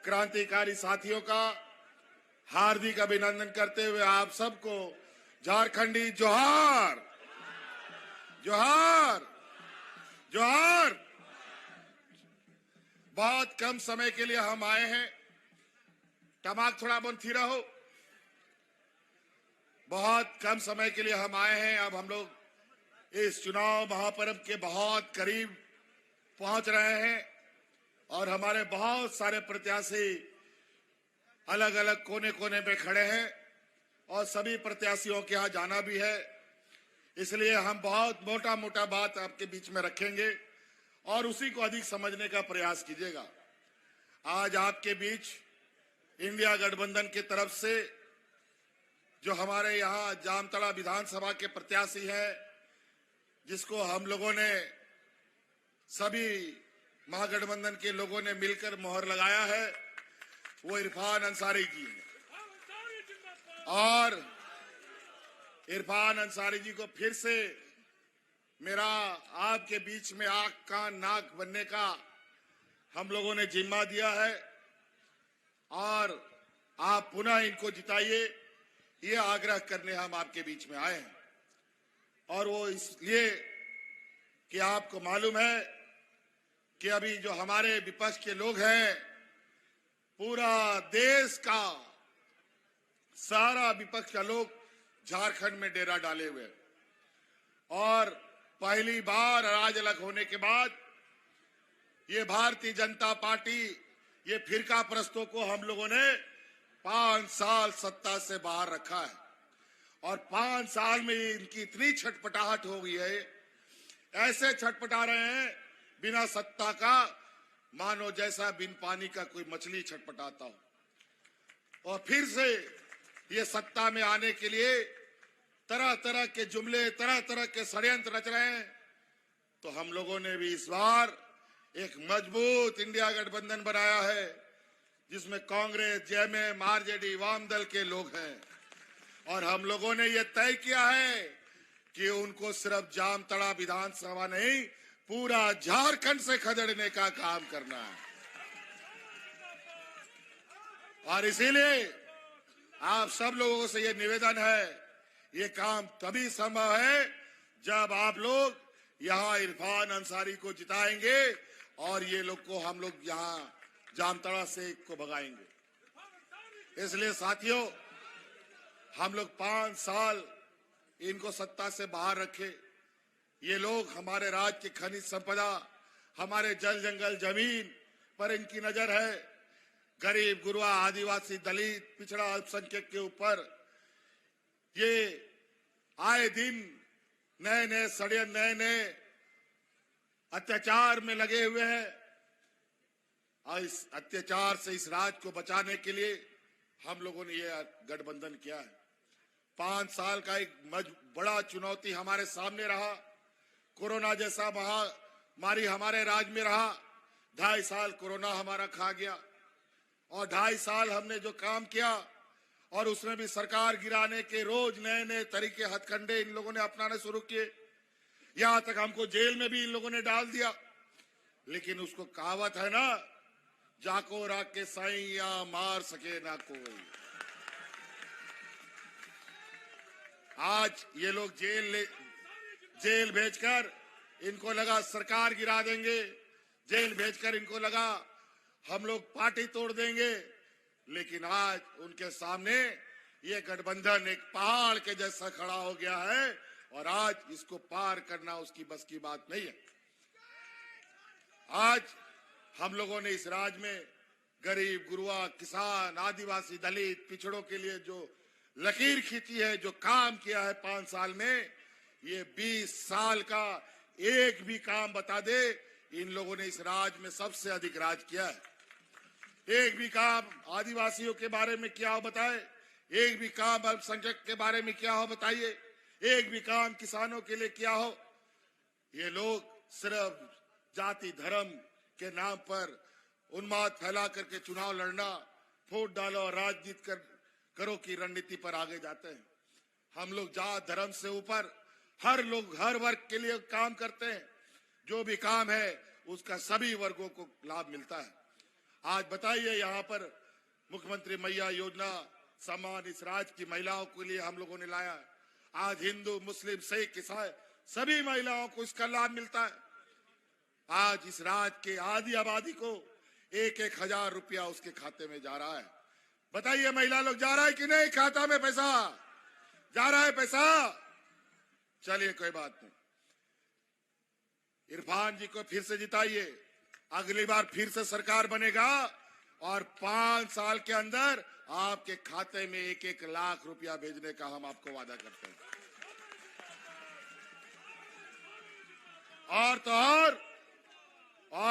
क्रांतिकारी साथियों का हार्दिक अभिनंदन करते हुए आप सबको झारखंडी जोहार, जोहार, जोहार। बहुत कम समय के लिए हम आए हैं, टमाक थोड़ा बंद थी रहो। बहुत कम समय के लिए हम आए हैं। अब हम लोग इस चुनाव महापर्व के बहुत करीब पहुंच रहे हैं और हमारे बहुत सारे प्रत्याशी अलग अलग कोने कोने पे खड़े हैं और सभी प्रत्याशियों के यहाँ जाना भी है। इसलिए हम बहुत मोटा मोटा बात आपके बीच में रखेंगे और उसी को अधिक समझने का प्रयास कीजिएगा। आज आपके बीच इंडिया गठबंधन की तरफ से जो हमारे यहाँ जामताड़ा विधानसभा के प्रत्याशी हैं, जिसको हम लोगों ने सभी महागठबंधन के लोगों ने मिलकर मोहर लगाया है, वो इरफान अंसारी जी हैं। और इरफान अंसारी जी को फिर से मेरा आपके बीच में आंख कान नाक बनने का हम लोगों ने जिम्मा दिया है और आप पुनः इनको जिताइए, ये आग्रह करने हम आपके बीच में आए हैं। और वो इसलिए कि आपको मालूम है कि अभी जो हमारे विपक्ष के लोग हैं, पूरा देश का सारा विपक्ष का लोग झारखंड में डेरा डाले हुए और पहली बार राज अलग होने के बाद ये भारतीय जनता पार्टी, ये फिरका प्रस्तों को हम लोगों ने 5 साल सत्ता से बाहर रखा है और 5 साल में इनकी इतनी छटपटाहट हो गई है, ऐसे छटपटा रहे हैं बिना सत्ता का, मानो जैसा बिन पानी का कोई मछली छटपटाता हो। और फिर से ये सत्ता में आने के लिए तरह तरह के जुमले, तरह तरह के षड्यंत्र रच रहे हैं। तो हम लोगों ने भी इस बार एक मजबूत इंडिया गठबंधन बनाया है, जिसमें कांग्रेस, जेएमएम, आरजेडी, वाम दल के लोग हैं और हम लोगों ने ये तय किया है कि उनको सिर्फ जामताड़ा विधानसभा नहीं, पूरा झारखंड से खदेड़ने का काम करना है। और इसीलिए आप सब लोगों से ये निवेदन है, ये काम तभी संभव है जब आप लोग यहाँ इरफान अंसारी को जिताएंगे और ये लोग को हम लोग यहाँ जामताड़ा से को भगाएंगे। इसलिए साथियों, हम लोग 5 साल इनको सत्ता से बाहर रखे। ये लोग हमारे राज्य की खनिज संपदा, हमारे जल जंगल जमीन पर इनकी नजर है। गरीब गुरबा, आदिवासी, दलित, पिछड़ा, अल्पसंख्यक के ऊपर ये आए दिन नए नए षड्यंत्र, नए नए अत्याचार में लगे हुए हैं और इस अत्याचार से इस राज्य को बचाने के लिए हम लोगों ने ये गठबंधन किया है। 5 साल का एक बड़ा चुनौती हमारे सामने रहा। कोरोना जैसा महामारी हमारे राज्य में रहा। 2.5 साल कोरोना हमारा खा गया और 2.5 साल हमने जो काम किया और उसमें भी सरकार गिराने के रोज नए नए तरीके, हथकंडे इन लोगों ने अपनाने शुरू किए। यहां तक हमको जेल में भी इन लोगों ने डाल दिया। लेकिन उसको कहावत है ना, जाको राख के साइया मार सके ना कोई। आज ये लोग जेल भेजकर इनको लगा सरकार गिरा देंगे, जेल भेजकर इनको लगा हम लोग पार्टी तोड़ देंगे। लेकिन आज उनके सामने ये गठबंधन एक पहाड़ के जैसा खड़ा हो गया है और आज इसको पार करना उसकी बस की बात नहीं है। आज हम लोगों ने इस राज्य में गरीब गुरबा, किसान, आदिवासी, दलित, पिछड़ों के लिए जो लकीर खींची है, जो काम किया है 5 साल में, ये 20 साल का एक भी काम बता दे, इन लोगों ने इस राज्य में सबसे अधिक राज किया है। एक भी काम आदिवासियों के बारे में क्या हो बताए, एक भी काम अल्पसंख्यक के बारे में क्या हो बताइए, एक भी काम किसानों के लिए क्या हो। ये लोग सिर्फ जाति धर्म के नाम पर उन्माद फैला करके चुनाव लड़ना, वोट डालो और राजनीति करो की रणनीति पर आगे जाते हैं। हम लोग जात धर्म से ऊपर हर लोग, हर वर्ग के लिए काम करते हैं। जो भी काम है उसका सभी वर्गों को लाभ मिलता है। आज बताइए, यहाँ पर मुख्यमंत्री मैया योजना सम्मान इस राज्य की महिलाओं के लिए हम लोगों ने लाया। आज हिंदू, मुस्लिम, सिख, ईसाई सभी महिलाओं को इसका लाभ मिलता है। आज इस राज्य के आधी आबादी को 1-1 हजार रुपया उसके खाते में जा रहा है। बताइए महिला लोग, जा रहा है कि नहीं? खाता में पैसा जा रहा है? पैसा चलिए, कोई बात नहीं। इरफान जी को फिर से जिताइए, अगली बार फिर से सरकार बनेगा और 5 साल के अंदर आपके खाते में 1-1 लाख रुपया भेजने का हम आपको वादा करते हैं। और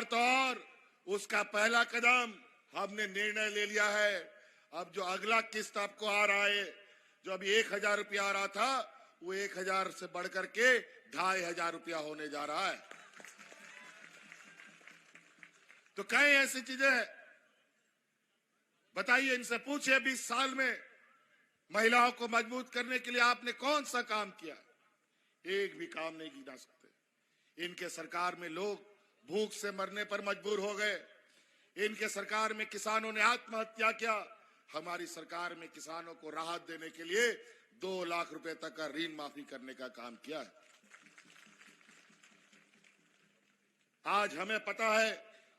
तो और उसका पहला कदम हमने निर्णय ले लिया है। अब जो अगला किस्त आपको आ रहा है, जो अभी 1,000 रुपया आ रहा था, वो 1,000 से बढ़कर के 2,500 रुपया होने जा रहा है। तो कई ऐसी चीजें हैं, बताइए, इनसे पूछिए 20 साल में महिलाओं को मजबूत करने के लिए आपने कौन सा काम किया? एक भी काम नहीं गिना सकते। इनके सरकार में लोग भूख से मरने पर मजबूर हो गए। इनके सरकार में किसानों ने आत्महत्या किया। हमारी सरकार में किसानों को राहत देने के लिए 2 लाख रुपए तक का ऋण माफी करने का काम किया है। आज हमें पता है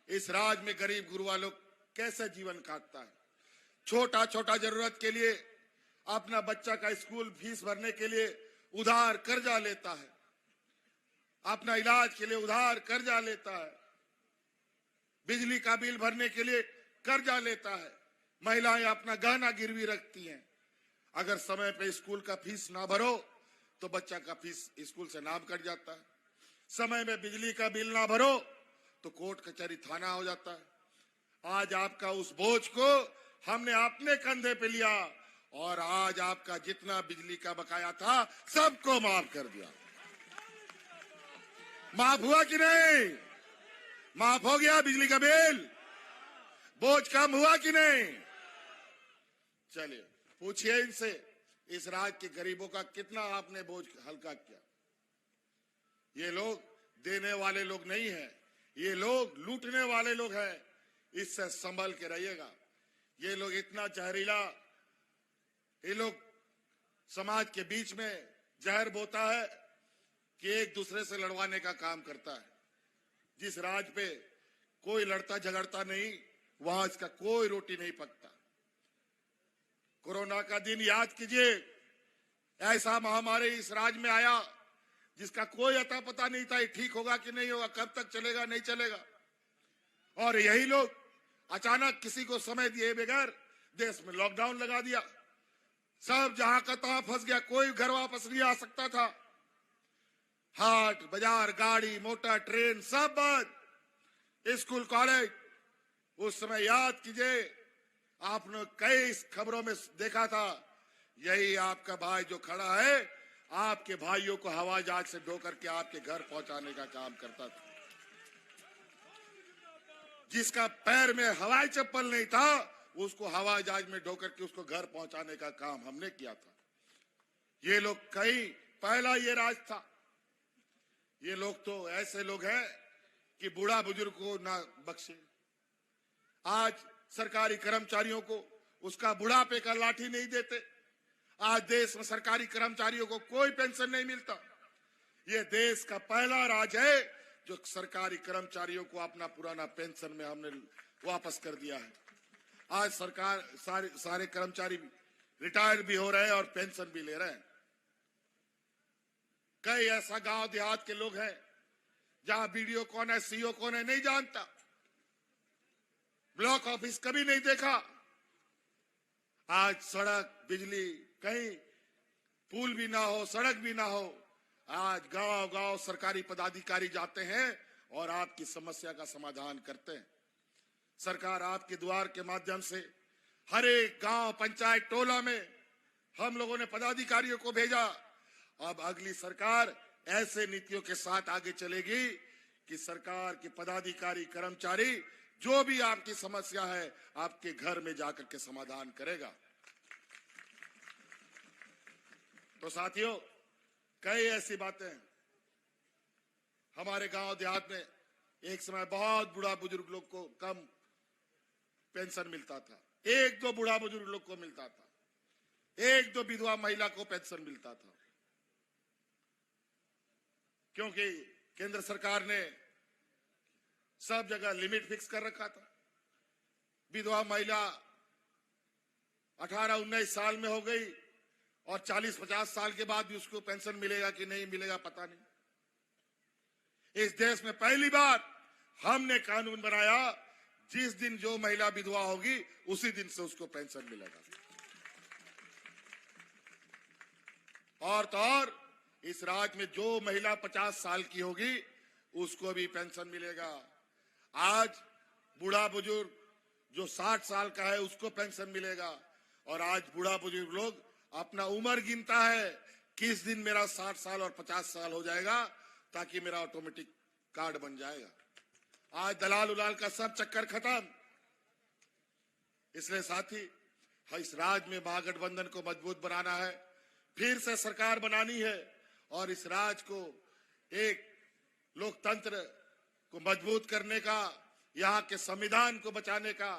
इस राज्य में गरीब गुरबा लोग कैसे जीवन काटता है। छोटा छोटा जरूरत के लिए, अपना बच्चा का स्कूल फीस भरने के लिए उधार कर्जा लेता है, अपना इलाज के लिए उधार कर्जा लेता है, बिजली का बिल भरने के लिए कर्जा लेता है। महिलाएं अपना गहना गिरवी रखती हैं। अगर समय पे स्कूल का फीस ना भरो तो बच्चा का फीस स्कूल से नाम कट जाता है। समय में बिजली का बिल ना भरो तो कोर्ट कचहरी थाना हो जाता है। आज आपका उस बोझ को हमने अपने कंधे पे लिया और आज आपका जितना बिजली का बकाया था सबको माफ कर दिया। माफ हुआ कि नहीं? माफ हो गया बिजली का बिल? बोझ कम हुआ कि नहीं? चलिए पूछिए इनसे, इस राज्य के गरीबों का कितना आपने बोझ हल्का किया। ये लोग देने वाले लोग नहीं हैं, ये लोग लूटने वाले लोग हैं। इससे संभल के रहिएगा। ये लोग इतना जहरीला, ये लोग समाज के बीच में जहर बोता है कि एक दूसरे से लड़वाने का काम करता है। जिस राज्य पे कोई लड़ता झगड़ता नहीं, वहां इसका कोई रोटी नहीं पकता। कोरोना का दिन याद कीजिए, ऐसा महामारी इस राज्य में आया जिसका कोई अता पता नहीं था, ठीक होगा कि नहीं होगा, कब तक चलेगा नहीं चलेगा। और यही लोग अचानक किसी को समय दिए बगैर देश में लॉकडाउन लगा दिया। सब जहां का तहां फंस गया, कोई घर वापस नहीं आ सकता था। हाट बाजार, गाड़ी मोटर, ट्रेन सब बंद, स्कूल कॉलेज। उस समय याद कीजिए, आपने कई खबरों में देखा था, यही आपका भाई जो खड़ा है, आपके भाइयों को हवाई जहाज से ढो करके आपके घर पहुंचाने का काम करता था। जिसका पैर में हवाई चप्पल नहीं था, उसको हवाई जहाज में ढो करके उसको घर पहुंचाने का काम हमने किया था। ये लोग कहीं पहला ये राज था। ये लोग तो ऐसे लोग हैं कि बूढ़ा बुजुर्ग को ना बख्शे। आज सरकारी कर्मचारियों को उसका बुढ़ापे का लाठी नहीं देते। आज देश में सरकारी कर्मचारियों को कोई पेंशन नहीं मिलता। ये देश का पहला राज्य है जो सरकारी कर्मचारियों को अपना पुराना पेंशन में हमने वापस कर दिया है। आज सरकार सारे कर्मचारी रिटायर भी हो रहे हैं और पेंशन भी ले रहे हैं। कई ऐसा गांव देहात के लोग हैं जहां बीडीओ कौन है, सीओ कौन है नहीं जानता, ब्लॉक ऑफिस कभी नहीं देखा। आज सड़क, बिजली, कहीं पुल भी ना हो, सड़क भी ना हो, आज गांव गांव सरकारी पदाधिकारी जाते हैं और आपकी समस्या का समाधान करते हैं। सरकार आपके द्वार के माध्यम से हर एक गांव, पंचायत, टोला में हम लोगों ने पदाधिकारियों को भेजा। अब अगली सरकार ऐसे नीतियों के साथ आगे चलेगी कि सरकार के पदाधिकारी, कर्मचारी जो भी आपकी समस्या है आपके घर में जाकर के समाधान करेगा। तो साथियों, कई ऐसी बातें हैं। हमारे गांव देहात में एक समय बहुत बूढ़ा बुजुर्ग लोग को कम पेंशन मिलता था, एक दो बूढ़ा बुजुर्ग लोग को मिलता था, एक दो विधवा महिला को पेंशन मिलता था, क्योंकि केंद्र सरकार ने सब जगह लिमिट फिक्स कर रखा था। विधवा महिला 18-19 साल में हो गई और 40-50 साल के बाद भी उसको पेंशन मिलेगा कि नहीं मिलेगा पता नहीं। इस देश में पहली बार हमने कानून बनाया, जिस दिन जो महिला विधवा होगी उसी दिन से उसको पेंशन मिलेगा। और तो और इस राज्य में जो महिला 50 साल की होगी उसको भी पेंशन मिलेगा। आज बूढ़ा बुजुर्ग जो 60 साल का है उसको पेंशन मिलेगा। और आज बूढ़ा बुजुर्ग लोग अपना उम्र गिनता है, किस दिन मेरा 60 साल और 50 साल हो जाएगा ताकि मेरा ऑटोमेटिक कार्ड बन जाएगा। आज दलाल उलाल का सब चक्कर खत्म। इसलिए साथी, इस राज्य में महागठबंधन को मजबूत बनाना है, फिर से सरकार बनानी है और इस राज्य को एक लोकतंत्र को मजबूत करने का, यहाँ के संविधान को बचाने का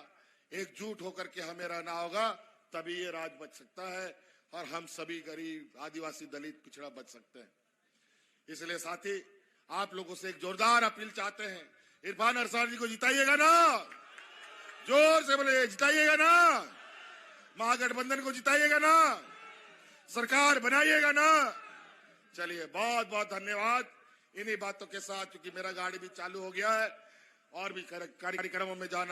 एकजुट होकर के हमें रहना होगा, तभी ये राज्य बच सकता है और हम सभी गरीब, आदिवासी, दलित, पिछड़ा बच सकते हैं। इसलिए साथी, आप लोगों से एक जोरदार अपील चाहते हैं, इरफान अरसार जी को जिताइएगा ना, जोर से बोले जिताइएगा ना, महागठबंधन को जिताइएगा ना, सरकार बनाइएगा ना। चलिए, बहुत बहुत धन्यवाद। इन्हीं बातों के साथ, क्योंकि मेरा गाड़ी भी चालू हो गया है और भी कार्यक्रमों में जाना है।